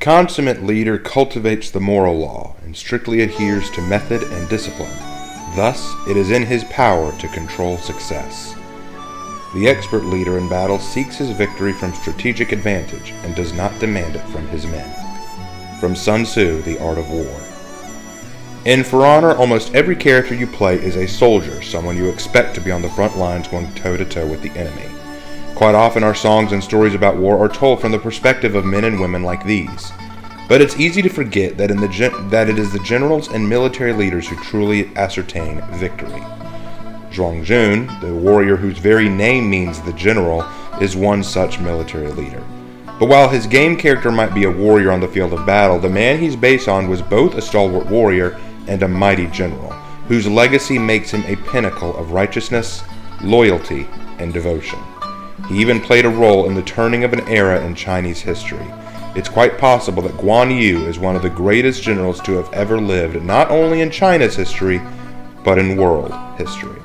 consummate leader cultivates the moral law and strictly adheres to method and discipline. Thus, it is in his power to control success. The expert leader in battle seeks his victory from strategic advantage and does not demand it from his men. From Sun Tzu, The Art of War. In For Honor, almost every character you play is a soldier, someone you expect to be on the front lines going toe-to-toe with the enemy. Quite often our songs and stories about war are told from the perspective of men and women like these. But it's easy to forget that it is the generals and military leaders who truly ascertain victory. Jiang Jun, the warrior whose very name means the general, is one such military leader. But while his game character might be a warrior on the field of battle, the man he's based on was both a stalwart warrior and a mighty general, whose legacy makes him a pinnacle of righteousness, loyalty, and devotion. He even played a role in the turning of an era in Chinese history. It's quite possible that Guan Yu is one of the greatest generals to have ever lived, not only in China's history, but in world history.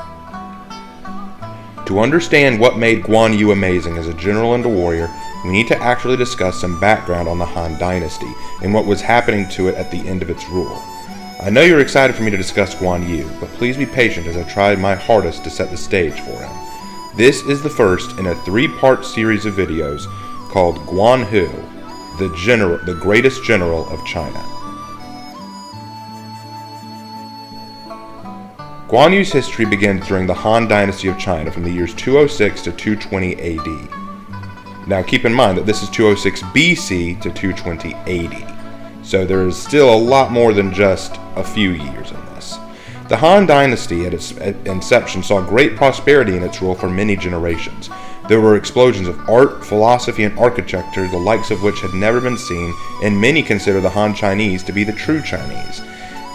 To understand what made Guan Yu amazing as a general and a warrior, we need to actually discuss some background on the Han Dynasty and what was happening to it at the end of its rule. I know you're excited for me to discuss Guan Yu, but please be patient as I try my hardest to set the stage for him. This is the first in a 3-part series of videos called Guan Yu, the greatest general of China. Guan Yu's history begins during the Han Dynasty of China from the years 206 to 220 AD. Now keep in mind that this is 206 BC to 220 AD, so there is still a lot more than just a few years in this. The Han Dynasty at its inception saw great prosperity in its rule for many generations. There were explosions of art, philosophy, and architecture, the likes of which had never been seen, and many consider the Han Chinese to be the true Chinese.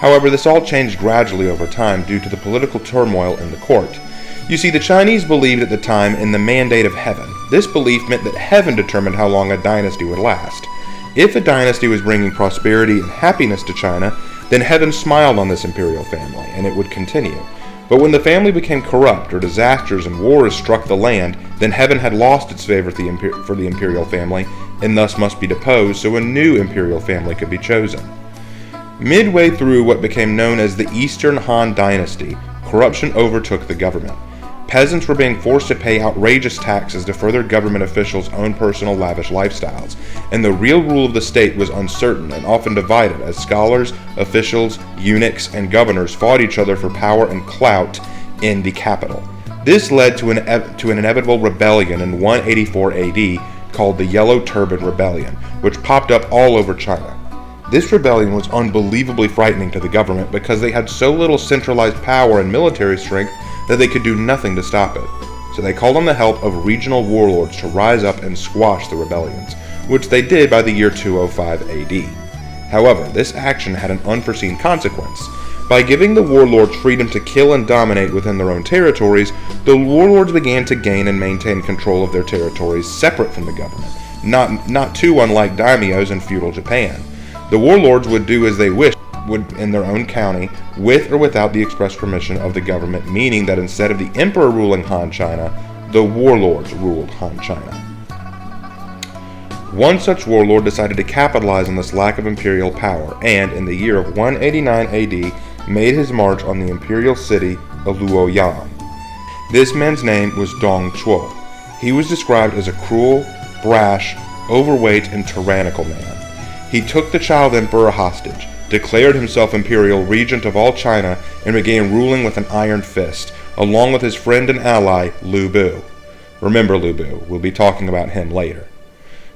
However, this all changed gradually over time due to the political turmoil in the court. You see, the Chinese believed at the time in the mandate of heaven. This belief meant that heaven determined how long a dynasty would last. If a dynasty was bringing prosperity and happiness to China, then heaven smiled on this imperial family, and it would continue. But when the family became corrupt, or disasters and wars struck the land, then heaven had lost its favor for the imperial family, and thus must be deposed so a new imperial family could be chosen. Midway through what became known as the Eastern Han Dynasty, corruption overtook the government. Peasants were being forced to pay outrageous taxes to further government officials' own personal lavish lifestyles, and the real rule of the state was uncertain and often divided as scholars, officials, eunuchs, and governors fought each other for power and clout in the capital. This led to an inevitable rebellion in 184 AD called the Yellow Turban Rebellion, which popped up all over China. This rebellion was unbelievably frightening to the government because they had so little centralized power and military strength that they could do nothing to stop it. So they called on the help of regional warlords to rise up and squash the rebellions, which they did by the year 205 AD. However, this action had an unforeseen consequence. By giving the warlords freedom to kill and dominate within their own territories, the warlords began to gain and maintain control of their territories separate from the government, not too unlike daimyos in feudal Japan. The warlords would do as they wished in their own county, with or without the express permission of the government, meaning that instead of the emperor ruling Han China, the warlords ruled Han China. One such warlord decided to capitalize on this lack of imperial power, and in the year of 189 AD, made his march on the imperial city of Luoyang. This man's name was Dong Zhuo. He was described as a cruel, brash, overweight, and tyrannical man. He took the child emperor hostage, declared himself imperial regent of all China, and began ruling with an iron fist, along with his friend and ally, Lu Bu. Remember Lu Bu, we'll be talking about him later.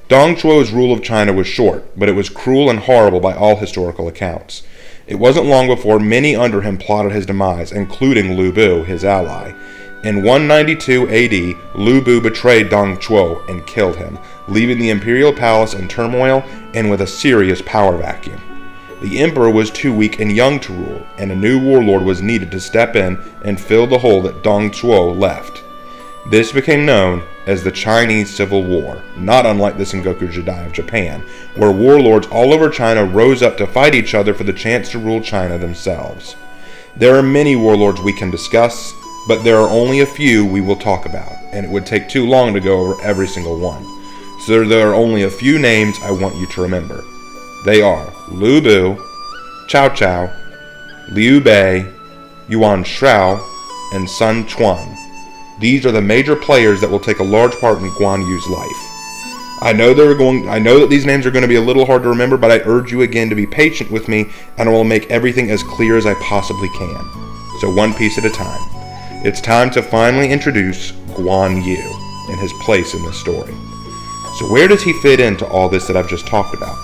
Dong Zhuo's rule of China was short, but it was cruel and horrible by all historical accounts. It wasn't long before many under him plotted his demise, including Lu Bu, his ally. In 192 AD, Lu Bu betrayed Dong Zhuo and killed him, leaving the imperial palace in turmoil and with a serious power vacuum. The emperor was too weak and young to rule, and a new warlord was needed to step in and fill the hole that Dong Zhuo left. This became known as the Chinese Civil War, not unlike the Sengoku Jidai of Japan, where warlords all over China rose up to fight each other for the chance to rule China themselves. There are many warlords we can discuss, but there are only a few we will talk about, and it would take too long to go over every single one. So there are only a few names I want you to remember. They are Lu Bu, Cao Cao, Liu Bei, Yuan Shao, and Sun Quan. These are the major players that will take a large part in Guan Yu's life. I know that these names are going to be a little hard to remember, but I urge you again to be patient with me, and I will make everything as clear as I possibly can. So one piece at a time. It's time to finally introduce Guan Yu and his place in this story. So where does he fit into all this that I've just talked about?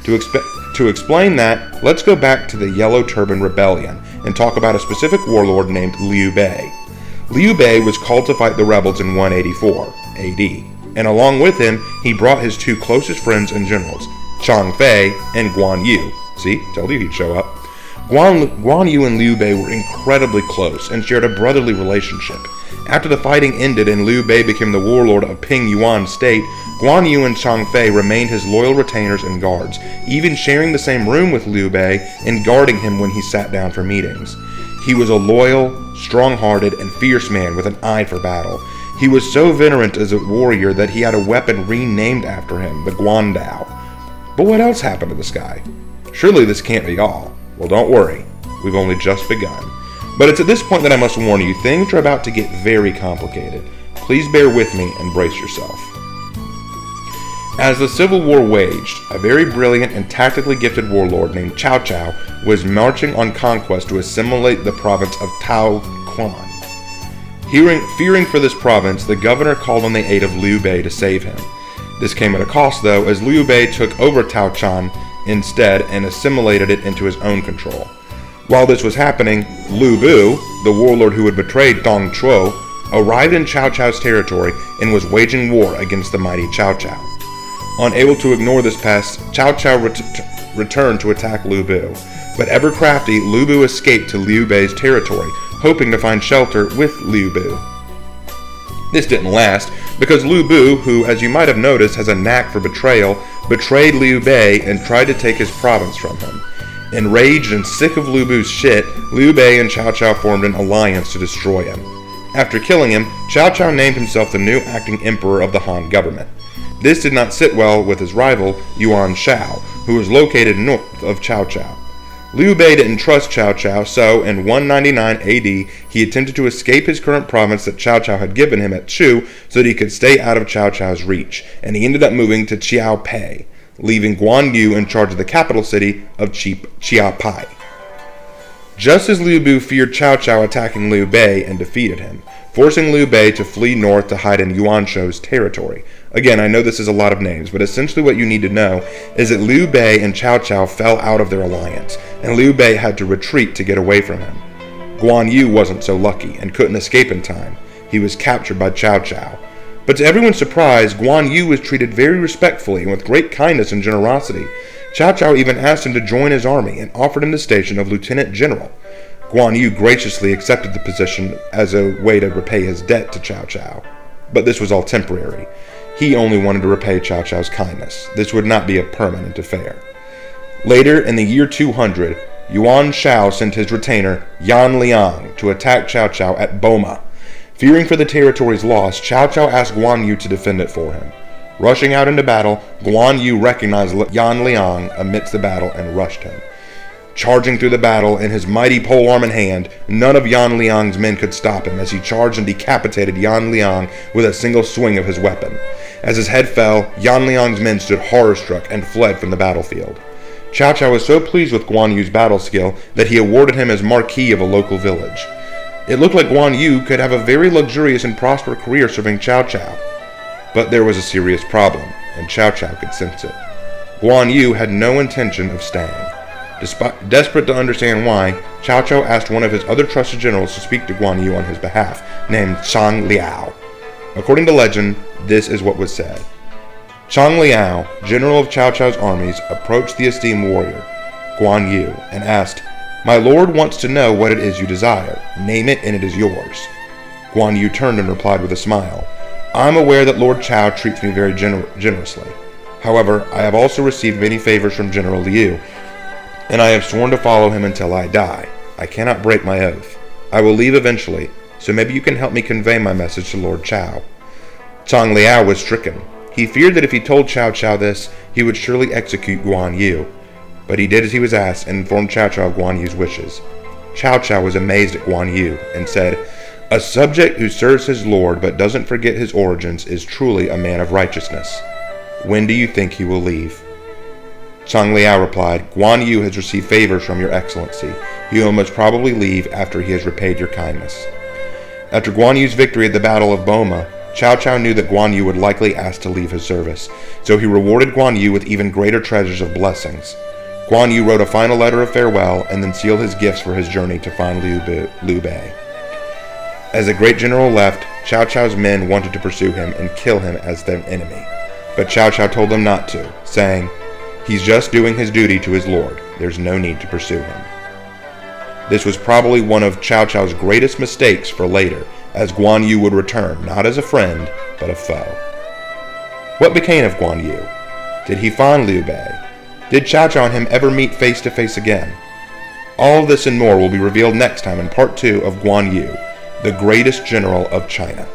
To explain that, let's go back to the Yellow Turban Rebellion and talk about a specific warlord named Liu Bei. Liu Bei was called to fight the rebels in 184 AD. And along with him, he brought his two closest friends and generals, Chang Fei and Guan Yu. See, told you he'd show up. Guan Yu and Liu Bei were incredibly close and shared a brotherly relationship. After the fighting ended and Liu Bei became the warlord of Ping Yuan state, Guan Yu and Chang Fei remained his loyal retainers and guards, even sharing the same room with Liu Bei and guarding him when he sat down for meetings. He was a loyal, strong-hearted, and fierce man with an eye for battle. He was so venerant as a warrior that he had a weapon renamed after him, the Guandao. But what else happened to this guy? Surely this can't be all. Well, don't worry. We've only just begun. But it's at this point that I must warn you, things are about to get very complicated. Please bear with me and brace yourself. As the Civil War waged, a very brilliant and tactically gifted warlord named Cao Cao was marching on conquest to assimilate the province of Tao Quan. Fearing for this province, the governor called on the aid of Liu Bei to save him. This came at a cost, though, as Liu Bei took over Tao Quan instead and assimilated it into his own control. While this was happening, Lu Bu, the warlord who had betrayed Dong Chuo, arrived in Cao Cao's territory and was waging war against the mighty Cao Cao. Unable to ignore this pest, Cao Cao returned to attack Lu Bu. But ever crafty, Lu Bu escaped to Liu Bei's territory, hoping to find shelter with Liu Bu. This didn't last, because Lu Bu, who, as you might have noticed, has a knack for betrayal, betrayed Liu Bei and tried to take his province from him. Enraged and sick of Lu Bu's shit, Liu Bei and Cao Cao formed an alliance to destroy him. After killing him, Cao Cao named himself the new acting emperor of the Han government. This did not sit well with his rival, Yuan Shao, who was located north of Cao Cao. Liu Bei didn't trust Cao Cao, so in 199 AD, he attempted to escape his current province that Cao Cao had given him at Chu so that he could stay out of Cao Cao's reach, and he ended up moving to Qiaopei, leaving Guan Yu in charge of the capital city of Qiaopei. Just as Liu Bu feared Cao Cao attacking Liu Bei and defeated him, forcing Liu Bei to flee north to hide in Yuan Shou's territory. Again, I know this is a lot of names, but essentially what you need to know is that Liu Bei and Cao Cao fell out of their alliance, and Liu Bei had to retreat to get away from him. Guan Yu wasn't so lucky and couldn't escape in time. He was captured by Cao Cao. But to everyone's surprise, Guan Yu was treated very respectfully and with great kindness and generosity. Cao Cao even asked him to join his army and offered him the station of lieutenant general. Guan Yu graciously accepted the position as a way to repay his debt to Cao Cao. But this was all temporary. He only wanted to repay Cao Cao's kindness. This would not be a permanent affair. Later, in the year 200, Yuan Shao sent his retainer, Yan Liang, to attack Cao Cao at Boma. Fearing for the territory's loss, Cao Cao asked Guan Yu to defend it for him. Rushing out into battle, Guan Yu recognized Yan Liang amidst the battle and rushed him. Charging through the battle in his mighty polearm in hand, none of Yan Liang's men could stop him as he charged and decapitated Yan Liang with a single swing of his weapon. As his head fell, Yan Liang's men stood horror-struck and fled from the battlefield. Cao Cao was so pleased with Guan Yu's battle skill that he awarded him as marquis of a local village. It looked like Guan Yu could have a very luxurious and prosperous career serving Cao Cao. But there was a serious problem, and Cao Cao could sense it. Guan Yu had no intention of staying. Desperate to understand why, Cao Cao asked one of his other trusted generals to speak to Guan Yu on his behalf, named Chang Liao. According to legend, this is what was said. Chang Liao, general of Cao Cao's armies, approached the esteemed warrior, Guan Yu, and asked, "My lord wants to know what it is you desire. Name it and it is yours." Guan Yu turned and replied with a smile, "I am aware that Lord Cao treats me very generously. However, I have also received many favors from General Liu, and I have sworn to follow him until I die. I cannot break my oath. I will leave eventually, so maybe you can help me convey my message to Lord Cao." Chang Liao was stricken. He feared that if he told Cao Cao this, he would surely execute Guan Yu. but he did as he was asked and informed Cao Cao of Guan Yu's wishes. Cao Cao was amazed at Guan Yu and said, "A subject who serves his lord but doesn't forget his origins is truly a man of righteousness. When do you think he will leave?" Zhang Liao replied, "Guan Yu has received favors from your excellency. He will most probably leave after he has repaid your kindness." After Guan Yu's victory at the Battle of Boma, Cao Cao knew that Guan Yu would likely ask to leave his service, so he rewarded Guan Yu with even greater treasures of blessings. Guan Yu wrote a final letter of farewell and then sealed his gifts for his journey to find Liu Bei. As the great general left, Cao Cao's men wanted to pursue him and kill him as their enemy, but Cao Cao told them not to, saying, "He's just doing his duty to his lord. There's no need to pursue him." This was probably one of Cao Cao's greatest mistakes for later, as Guan Yu would return not as a friend, but a foe. What became of Guan Yu? Did he find Liu Bei? Did Cao Cao and him ever meet face to face again? All of this and more will be revealed next time in part 2 of Guan Yu, the greatest general of China.